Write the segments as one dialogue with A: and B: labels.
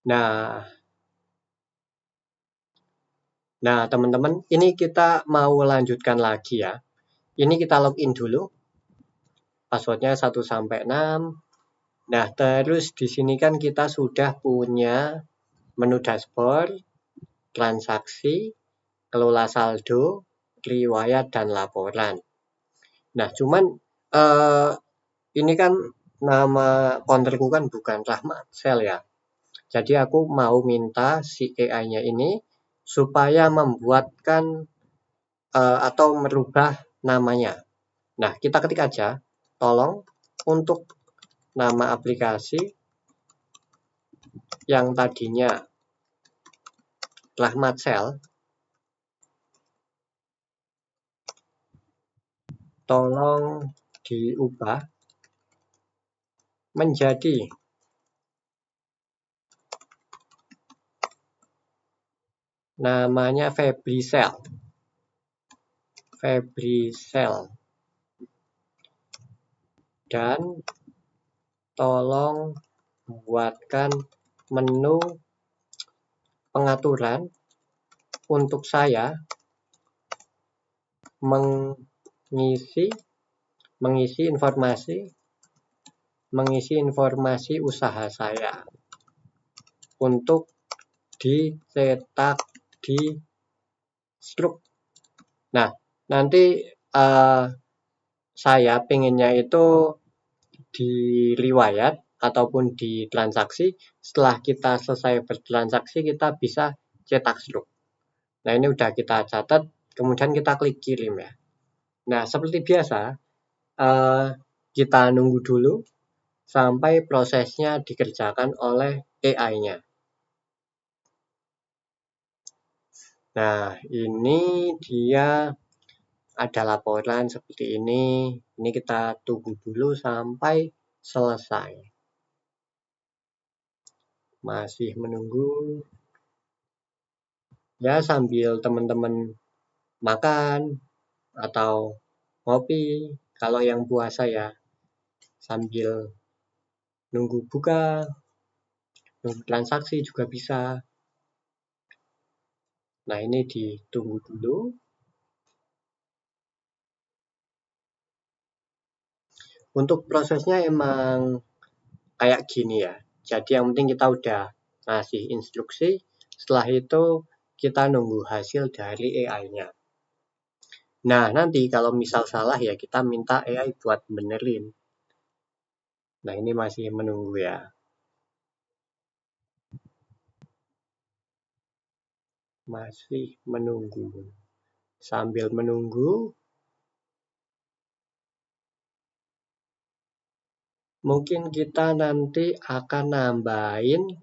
A: Nah, teman-teman, ini kita mau lanjutkan lagi ya. Ini kita login dulu. Passwordnya 1 sampai 6. Nah, terus di sini kan kita sudah punya menu dashboard, transaksi, kelola saldo, riwayat, dan laporan. Nah, cuman ini kan nama counterku kan bukan Rahmat Sel ya. Jadi aku mau minta si AI-nya ini supaya membuatkan atau merubah namanya. Nah, kita ketik aja, tolong untuk nama aplikasi yang tadinya Rahmat Sel, tolong diubah menjadi namanya Febrisel. Dan tolong buatkan menu pengaturan untuk saya mengisi informasi usaha saya untuk dicetak di Sluk. Nah, nanti saya pengennya itu di riwayat ataupun di transaksi. Setelah kita selesai bertransaksi, kita bisa cetak Sluk. Nah, ini udah kita catat, kemudian kita klik kirim ya. Nah, seperti biasa, kita nunggu dulu sampai prosesnya dikerjakan oleh AI-nya. Nah, ini dia ada laporan seperti ini. Ini kita tunggu dulu sampai selesai. Masih menunggu. Ya, sambil teman-teman makan atau ngopi. Kalau yang puasa ya, sambil nunggu buka, nunggu transaksi juga bisa. Nah, ini ditunggu dulu. Untuk prosesnya emang kayak gini ya. Jadi yang penting kita udah ngasih instruksi. Setelah itu kita nunggu hasil dari AI-nya. Nah, nanti kalau misal salah ya kita minta AI buat benerin. Nah, ini masih menunggu ya. Masih menunggu. Sambil menunggu, mungkin kita nanti akan nambahin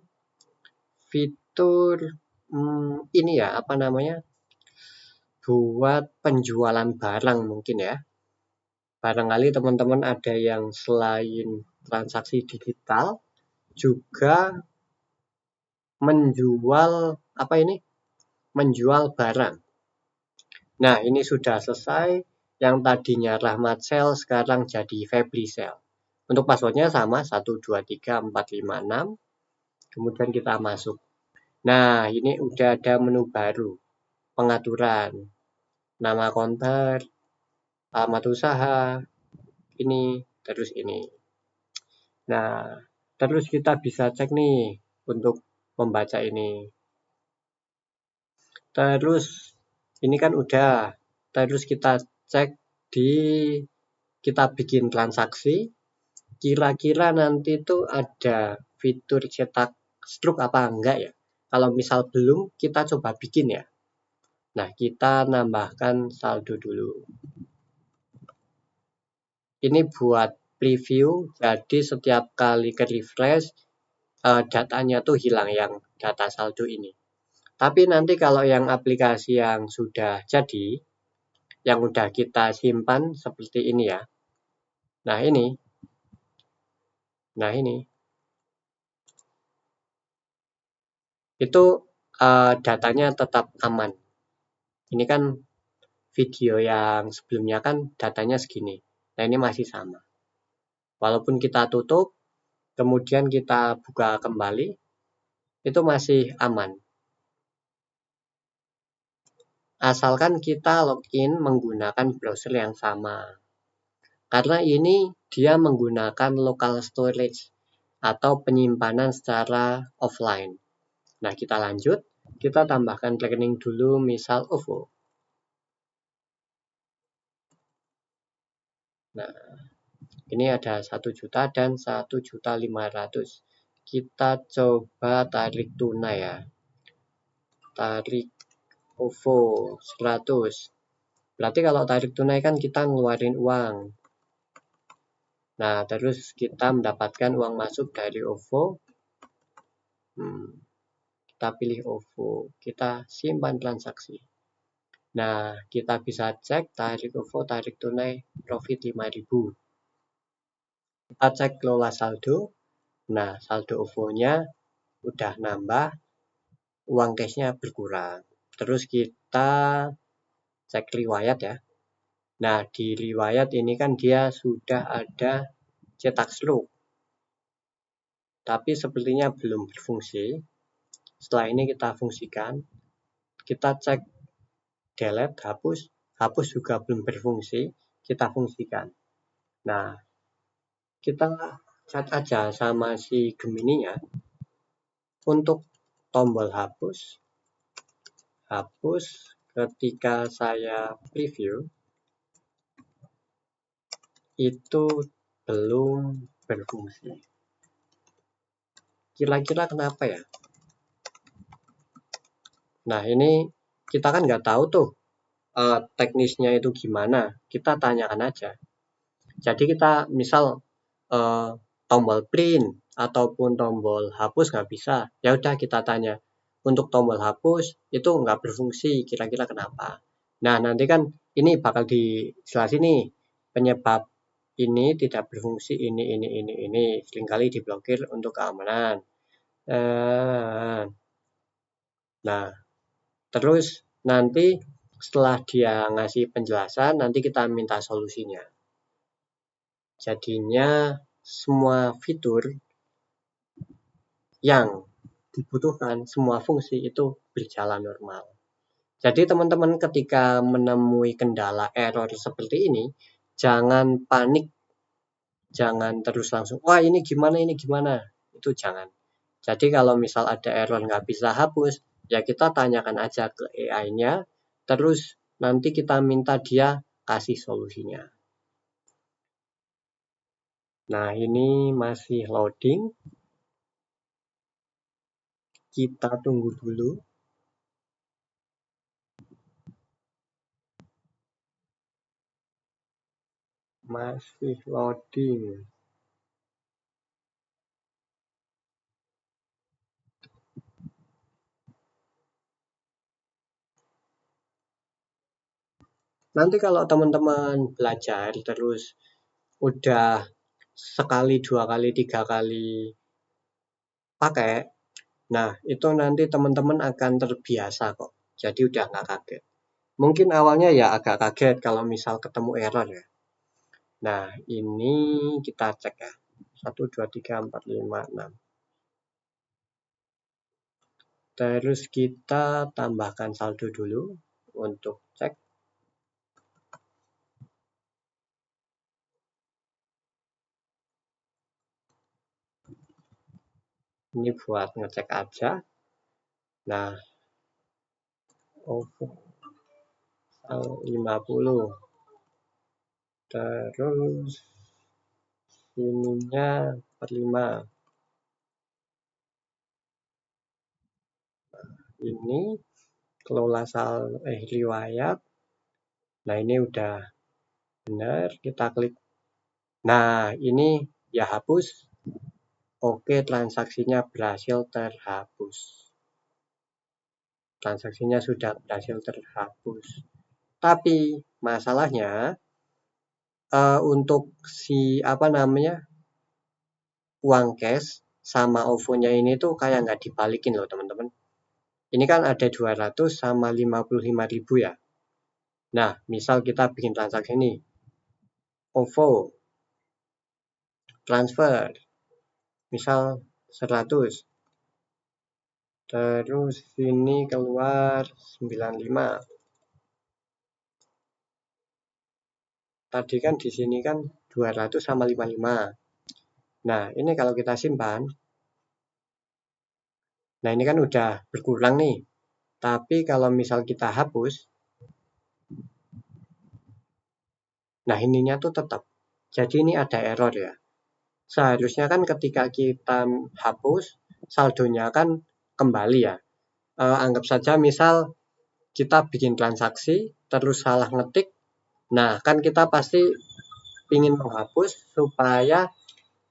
A: fitur ini ya, apa namanya? Buat penjualan barang mungkin ya. Barangkali teman-teman ada yang selain transaksi digital juga menjual apa ini? Menjual barang. Nah, ini sudah selesai. Yang tadinya Rahmat Sel sekarang jadi Febrisel. Untuk passwordnya sama 123456. Kemudian kita masuk. Nah, ini udah ada menu baru. Pengaturan. Nama konter, alamat usaha, ini, terus ini. Nah, terus kita bisa cek nih untuk membaca ini. Terus ini kan udah. Terus kita cek kita bikin transaksi. Kira-kira nanti itu ada fitur cetak Sluk apa enggak ya? Kalau misal belum, kita coba bikin ya. Nah, kita nambahkan saldo dulu. Ini buat preview, jadi setiap kali ke refresh, datanya tuh hilang yang data saldo ini. Tapi nanti kalau yang aplikasi yang sudah jadi, yang udah kita simpan seperti ini ya. Nah, ini. Itu datanya tetap aman. Ini kan video yang sebelumnya kan datanya segini. Nah, ini masih sama. Walaupun kita tutup, kemudian kita buka kembali. itu masih aman. Asalkan kita login menggunakan browser yang sama. Karena ini dia menggunakan local storage atau penyimpanan secara offline. Nah, kita lanjut. Kita tambahkan rekening dulu, misal OVO. Nah, ini ada 1 juta dan 1.500.000. Kita coba tarik tunai ya. Tarik OVO 100. Berarti kalau tarik tunai kan kita ngeluarin uang. Nah, terus kita mendapatkan uang masuk dari OVO. Kita pilih OVO. Kita simpan transaksi. Nah, kita bisa cek tarik OVO, tarik tunai, profit 5.000. Kita cek kelola saldo. Nah, saldo OVO-nya udah nambah, uang cash-nya berkurang. Terus kita cek riwayat ya. Nah, di riwayat ini kan dia sudah ada cetak slug. Tapi sepertinya belum berfungsi. Setelah ini kita fungsikan. Kita cek delete, hapus. Hapus juga belum berfungsi. Kita fungsikan. Nah, kita chat aja sama si Gemini-nya untuk tombol hapus. Hapus ketika saya preview itu belum berfungsi. Kira-kira kenapa ya? Nah, ini kita kan nggak tahu tuh teknisnya itu gimana. Kita tanyakan aja. Jadi kita misal tombol print ataupun tombol hapus nggak bisa. Ya udah kita tanya. Untuk tombol hapus itu nggak berfungsi. Kira-kira kenapa? Nah, nanti kan ini bakal dijelasin nih penyebab ini tidak berfungsi ini. Seringkali diblokir untuk keamanan. Nah, terus nanti setelah dia ngasih penjelasan, nanti kita minta solusinya. Jadinya semua fitur yang dibutuhkan, semua fungsi itu berjalan normal. Jadi teman-teman ketika menemui kendala error seperti ini, jangan panik, jangan terus langsung, wah ini gimana, itu jangan. Jadi kalau misal ada error nggak bisa hapus, ya kita tanyakan aja ke AI-nya, terus nanti kita minta dia kasih solusinya. Nah, ini masih loading. Kita tunggu dulu. Masih loading. Nanti kalau teman-teman belajar terus udah sekali, 2 kali, 3 kali pakai, nah itu nanti teman-teman akan terbiasa kok. Jadi udah nggak kaget. Mungkin awalnya ya agak kaget kalau misal ketemu error ya. Nah, ini kita cek ya. 1, 2, 3, 4, 5, 6. Terus kita tambahkan saldo dulu untuk cek. Ini buat ngecek aja. Nah, OVO 50. Terus ininya 45. Ini kelola riwayat. Nah, ini udah benar, kita klik. Nah, ini ya hapus. Oke, transaksinya berhasil terhapus. Transaksinya sudah berhasil terhapus. Tapi masalahnya untuk si uang cash sama OVO-nya ini tuh kayak nggak dibalikin loh teman-teman. Ini kan ada 200 sama 55.000 ya. Nah, misal kita bikin transaksi ini, OVO transfer, misal 100. Terus sini keluar 95. Tadi kan di sini kan 200 sama 55. Nah, ini kalau kita simpan, nah ini kan udah berkurang nih. Tapi kalau misal kita hapus, nah ininya tuh tetap. Jadi ini ada error ya. Seharusnya kan ketika kita hapus, saldonya kan kembali ya. Anggap saja misal kita bikin transaksi, terus salah ngetik. Nah, kan kita pasti ingin menghapus supaya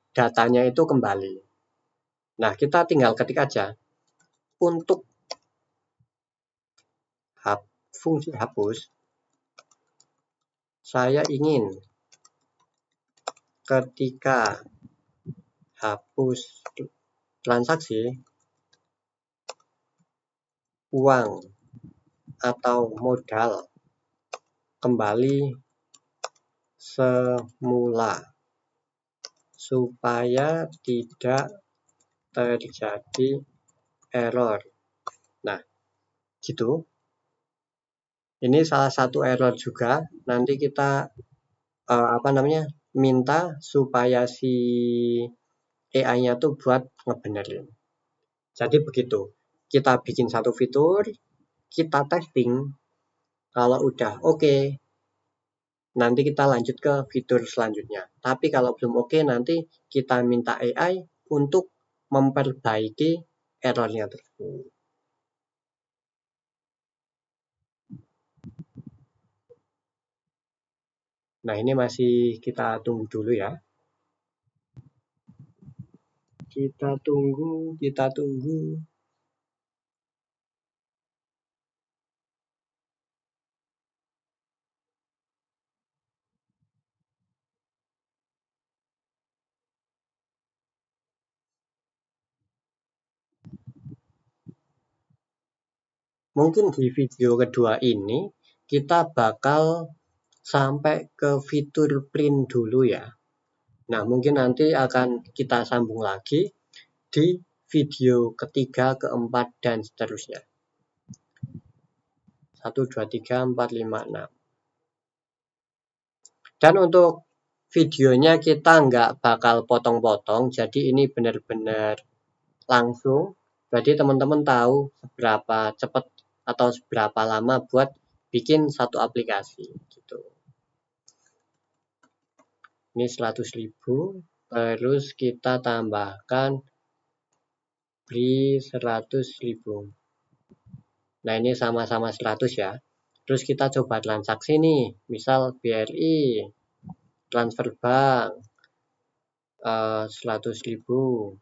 A: datanya itu kembali. Nah, kita tinggal ketik aja. Untuk fungsi hapus, saya ingin ketika hapus transaksi, uang atau modal kembali semula supaya tidak terjadi error. Nah, gitu. Ini salah satu error juga. Nanti kita minta supaya si AI-nya tuh buat ngebenerin. Jadi begitu. Kita bikin satu fitur, kita testing. Kalau udah oke, nanti kita lanjut ke fitur selanjutnya. Tapi kalau belum oke, nanti kita minta AI untuk memperbaiki errornya tersebut. Nah, ini masih kita tunggu dulu ya. Kita tunggu. Mungkin di video kedua ini kita bakal sampai ke fitur print dulu ya. Nah, mungkin nanti akan kita sambung lagi di video ketiga, keempat, dan seterusnya. 1, 2, 3, 4, 5, 6. Dan untuk videonya kita nggak bakal potong-potong, jadi ini benar-benar langsung. Jadi teman-teman tahu seberapa cepat atau seberapa lama buat bikin satu aplikasi gitu. Ini 100.000, terus kita tambahkan beli 100.000. Nah, ini sama-sama 100 ya. Terus kita coba transaksi nih, misal BRI, transfer bank, 100.000.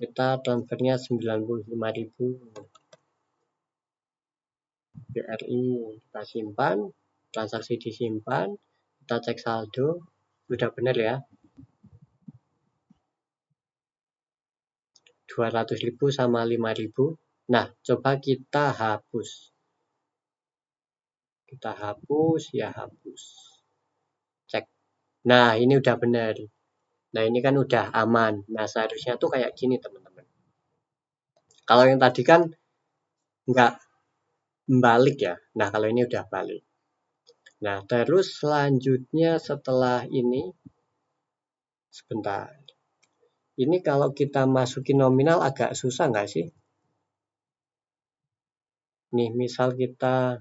A: Kita transfernya 95.000. BRI, kita simpan, transaksi disimpan, kita cek saldo, sudah benar ya. 200.000 sama 5.000. Nah, coba kita hapus. Kita hapus, ya hapus. Cek. Nah, ini udah benar. Nah, ini kan udah aman. Nah, seharusnya tuh kayak gini, teman-teman. Kalau yang tadi kan nggak balik ya. Nah, kalau ini udah balik. Nah, terus selanjutnya setelah ini, sebentar. Ini kalau kita masukin nominal agak susah nggak sih? Nih, misal kita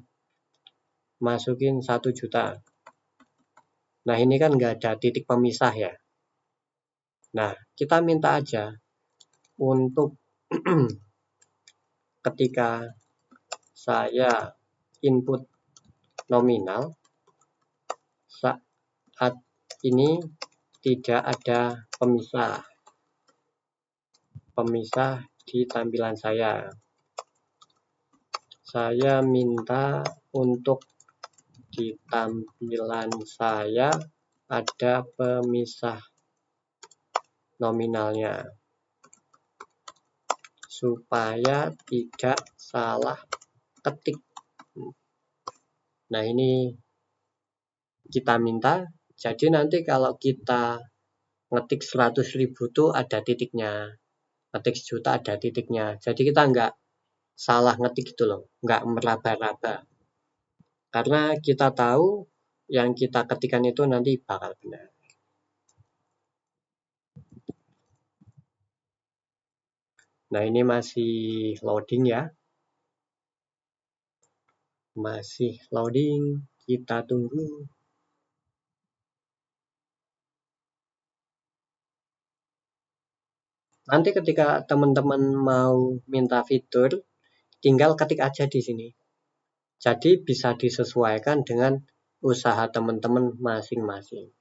A: masukin 1 juta. Nah, ini kan nggak ada titik pemisah ya. Nah, kita minta aja untuk ketika saya input nominal, saat ini tidak ada pemisah di tampilan saya. Saya minta untuk di tampilan saya ada pemisah nominalnya supaya tidak salah ketik. Nah, ini kita minta. Jadi nanti kalau kita ngetik 100.000 tuh ada titiknya. Ngetik sejuta ada titiknya. Jadi kita nggak salah ngetik gitu loh, nggak meraba-raba. Karena kita tahu yang kita ketikkan itu nanti bakal benar. Nah, ini masih loading ya. Masih loading, kita tunggu. Nanti ketika teman-teman mau minta fitur, tinggal ketik aja di sini. Jadi bisa disesuaikan dengan usaha teman-teman masing-masing.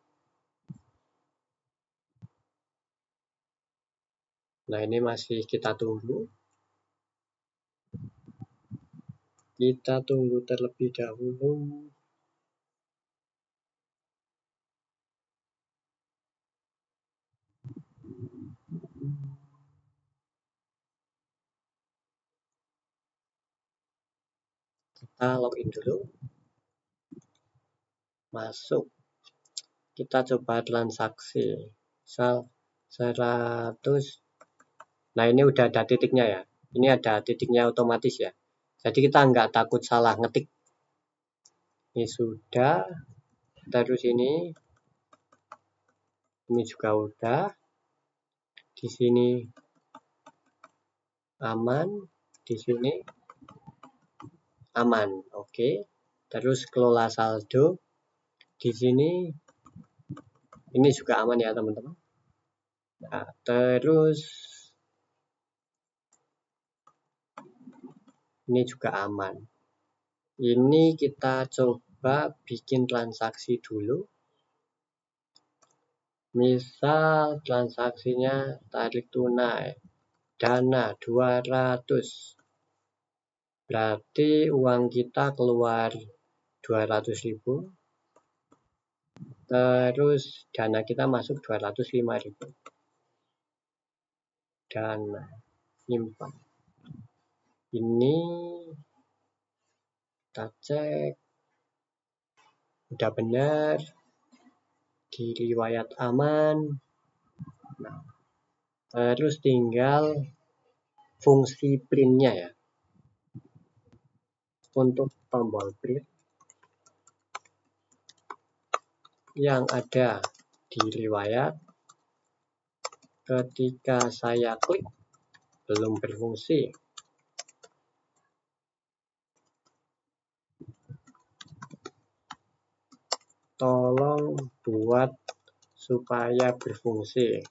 A: Nah, ini masih kita tunggu. Kita tunggu terlebih dahulu. Kita login dulu. Masuk. Kita coba transaksi. Misal 100. Nah, ini udah ada titiknya ya. Ini ada titiknya otomatis ya. Jadi kita nggak takut salah ngetik. Ini sudah. Terus ini juga udah. Di sini aman. Di sini aman. Oke. Terus kelola saldo. Di sini ini juga aman ya, teman-teman. Nah, terus ini juga aman. Ini kita coba bikin transaksi dulu. Misal transaksinya tarik tunai dana 200. Berarti uang kita keluar 200.000. Terus dana kita masuk 205.000. Dana simpan. Ini kita cek udah benar, di riwayat aman. Nah, terus tinggal fungsi printnya ya. Untuk tombol print yang ada di riwayat, ketika saya klik belum berfungsi. Tolong buat supaya berfungsi.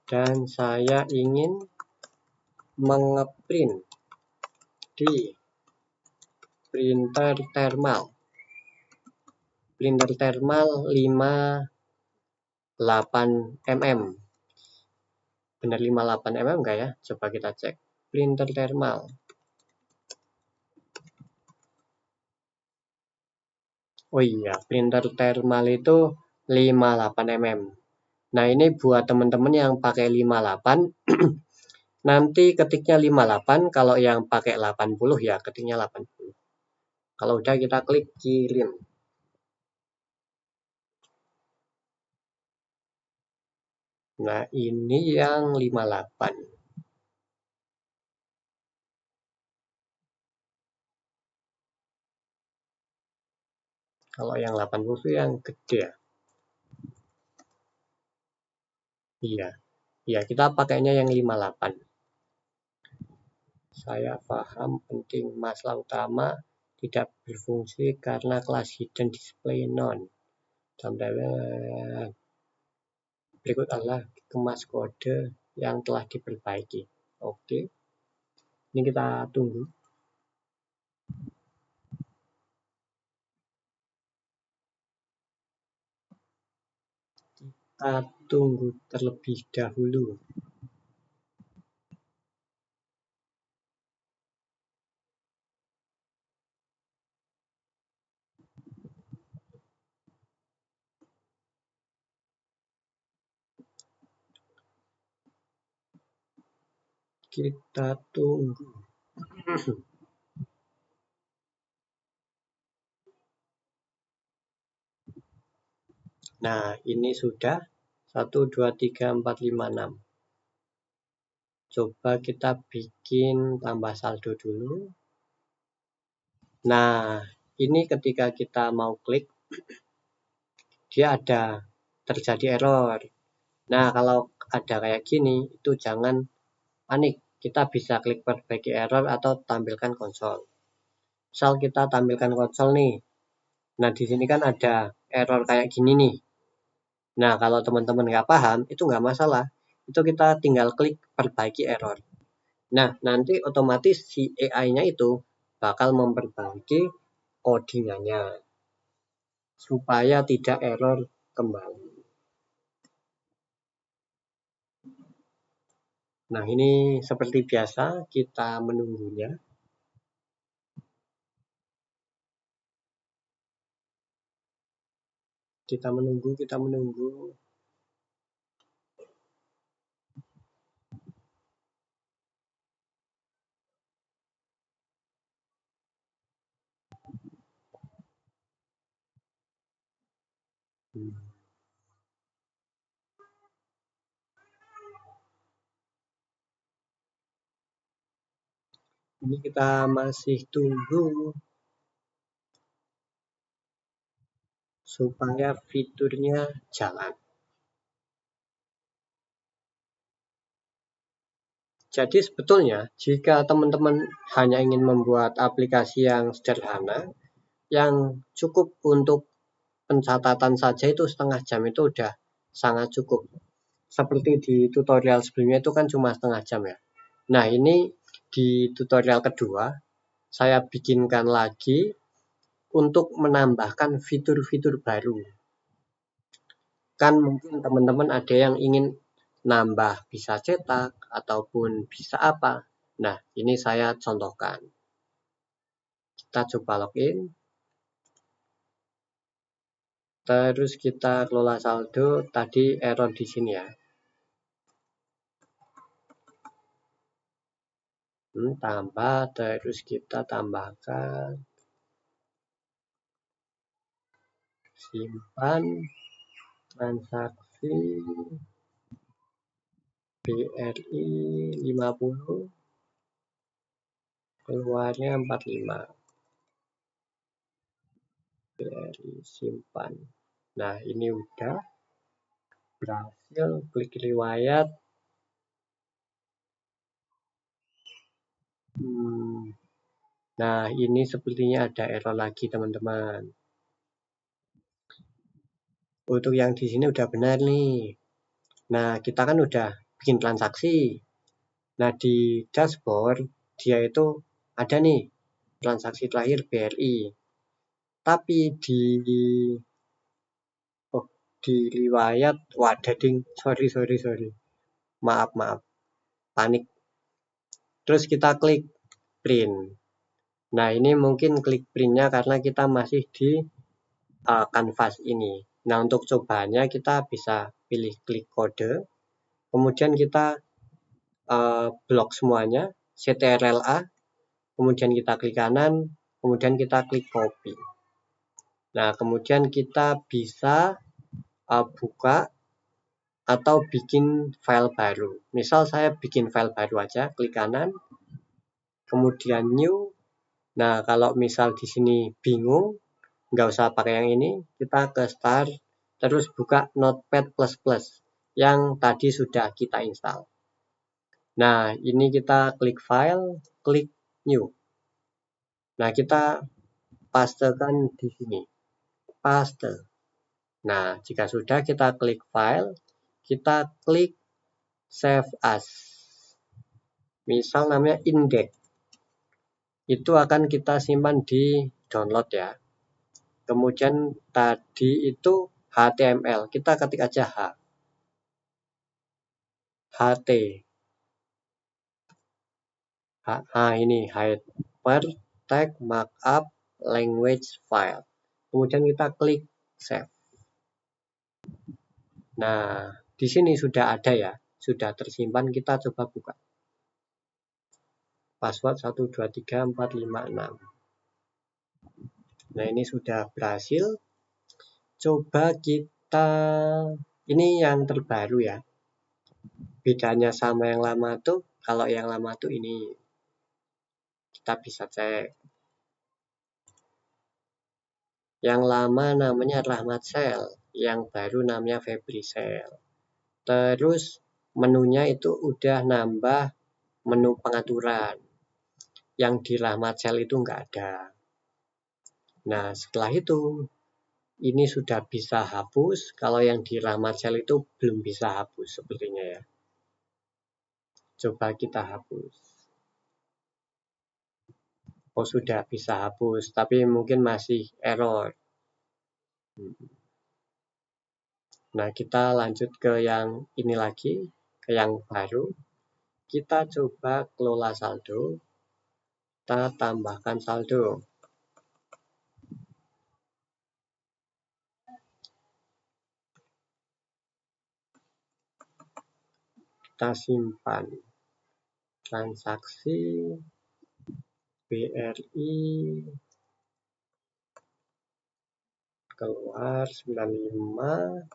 A: Dan saya ingin mengeprint di printer thermal. Printer thermal 58 mm. Benar 58 mm enggak ya? Coba kita cek. Printer thermal. Oh iya, printer thermal itu 58 mm. Nah, ini buat teman-teman yang pakai 58, nanti ketiknya 58, kalau yang pakai 80 ya ketiknya 80. Kalau udah kita klik kirim. Nah, ini yang 58. Kalau yang 80 itu yang gede. Iya. Iya, kita pakainya yang 58. Saya paham penting masalah utama tidak berfungsi karena kelas hidden display none. Berikut adalah kemas kode yang telah diperbaiki. Oke. Ini kita tunggu. Kita tunggu terlebih dahulu. Kita tunggu. Nah, ini sudah 1, 2, 3, 4, 5, 6. Coba kita bikin tambah saldo dulu. Nah, ini ketika kita mau klik, dia ada terjadi error. Nah, kalau ada kayak gini, itu jangan panik. Kita bisa klik perbaiki error atau tampilkan konsol. Misal kita tampilkan konsol nih. Nah, di sini kan ada error kayak gini nih. Nah, kalau teman-teman nggak paham, itu nggak masalah. Itu kita tinggal klik perbaiki error. Nah, nanti otomatis si AI-nya itu bakal memperbaiki codingannya supaya tidak error kembali. Nah, ini seperti biasa kita menunggunya. Kita menunggu. Ini kita masih tunggu supaya fiturnya jalan. Jadi sebetulnya jika teman-teman hanya ingin membuat aplikasi yang sederhana, yang cukup untuk pencatatan saja itu setengah jam itu udah sangat cukup. Seperti di tutorial sebelumnya itu kan cuma setengah jam ya. Nah, ini di tutorial kedua saya bikinkan lagi untuk menambahkan fitur-fitur baru. Kan mungkin teman-teman ada yang ingin nambah bisa cetak ataupun bisa apa. Nah, ini saya contohkan. Kita coba login. Terus kita kelola saldo, tadi error di sini ya. Tambah, terus kita tambahkan simpan transaksi BRI 50, keluarnya 45. BRI simpan. Nah, ini udah berhasil. Klik riwayat. Nah, ini sepertinya ada error lagi, teman-teman. Untuk yang di sini udah benar nih. Nah, kita kan udah bikin transaksi. Nah, di dashboard dia itu ada nih transaksi terakhir BRI. Tapi di riwayat, wah dading, sorry. Maaf, panik. Terus kita klik print. Nah, ini mungkin klik printnya karena kita masih di kanvas ini. Nah, untuk cobanya kita bisa pilih klik kode, kemudian kita blok semuanya, CTRL-A, kemudian kita klik kanan, kemudian kita klik copy. Nah, kemudian kita bisa buka atau bikin file baru. Misal saya bikin file baru aja, klik kanan, kemudian new. Nah, kalau misal di sini bingung, nggak usah pakai yang ini, kita ke start, terus buka Notepad++ yang tadi sudah kita install. Nah, ini kita klik file, klik new. Nah, kita pastekan di sini, paste. Nah, jika sudah kita klik file, kita klik save as. Misal namanya index. Itu akan kita simpan di download ya. Kemudian tadi itu HTML, kita ketik aja HT. Ini hypertext markup language file. Kemudian kita klik save. Nah, di sini sudah ada ya, sudah tersimpan. Kita coba buka. Password 123456. Nah, ini sudah berhasil. Coba kita, ini yang terbaru ya. Bedanya sama yang lama tuh Kalau yang lama tuh ini. Kita bisa cek. Yang lama namanya Rahmat Cell, yang baru namanya Febri Cell. Terus menunya itu udah nambah menu pengaturan. Yang di Rahmat Cell itu nggak ada. Nah, setelah itu ini sudah bisa hapus. Kalau yang di Rahmat Cell itu belum bisa hapus sepertinya ya. Coba kita hapus. Oh, sudah bisa hapus, tapi mungkin masih error. Nah, kita lanjut ke yang ini lagi, ke yang baru. Kita coba kelola saldo. Kita tambahkan saldo. Kita simpan. Transaksi BRI keluar 95,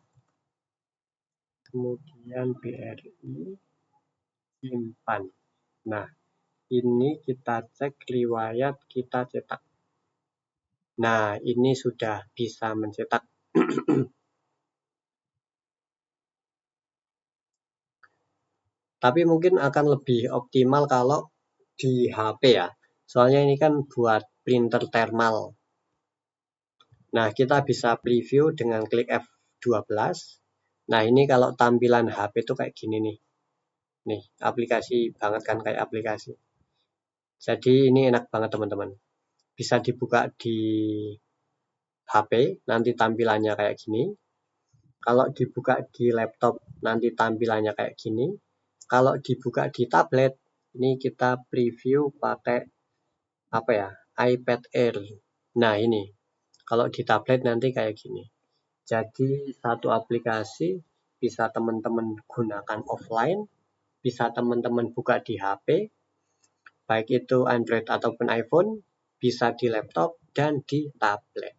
A: kemudian BRI simpan. Nah, ini kita cek riwayat kita cetak. Nah, ini sudah bisa mencetak. Tapi mungkin akan lebih optimal kalau di HP ya. Soalnya ini kan buat printer thermal. Nah, kita bisa preview dengan klik F12. Nah, ini kalau tampilan HP itu kayak gini nih. Nih, aplikasi banget kan, kayak aplikasi. Jadi ini enak banget teman-teman. Bisa dibuka di HP, nanti tampilannya kayak gini. Kalau dibuka di laptop, nanti tampilannya kayak gini. Kalau dibuka di tablet, ini kita preview pakai apa ya, iPad Air. Nah, ini kalau di tablet nanti kayak gini. Jadi satu aplikasi bisa teman-teman gunakan offline, bisa teman-teman buka di HP, baik itu Android ataupun iPhone, bisa di laptop dan di tablet.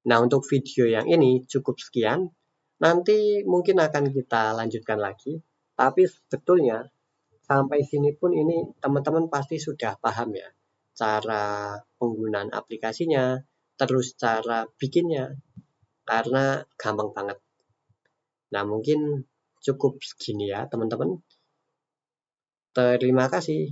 A: Nah, untuk video yang ini cukup sekian. Nanti mungkin akan kita lanjutkan lagi. Tapi sebetulnya sampai sini pun ini teman-teman pasti sudah paham ya. Cara penggunaan aplikasinya, terus cara bikinnya. Karena gampang banget. Nah, mungkin cukup segini ya teman-teman. Terima kasih.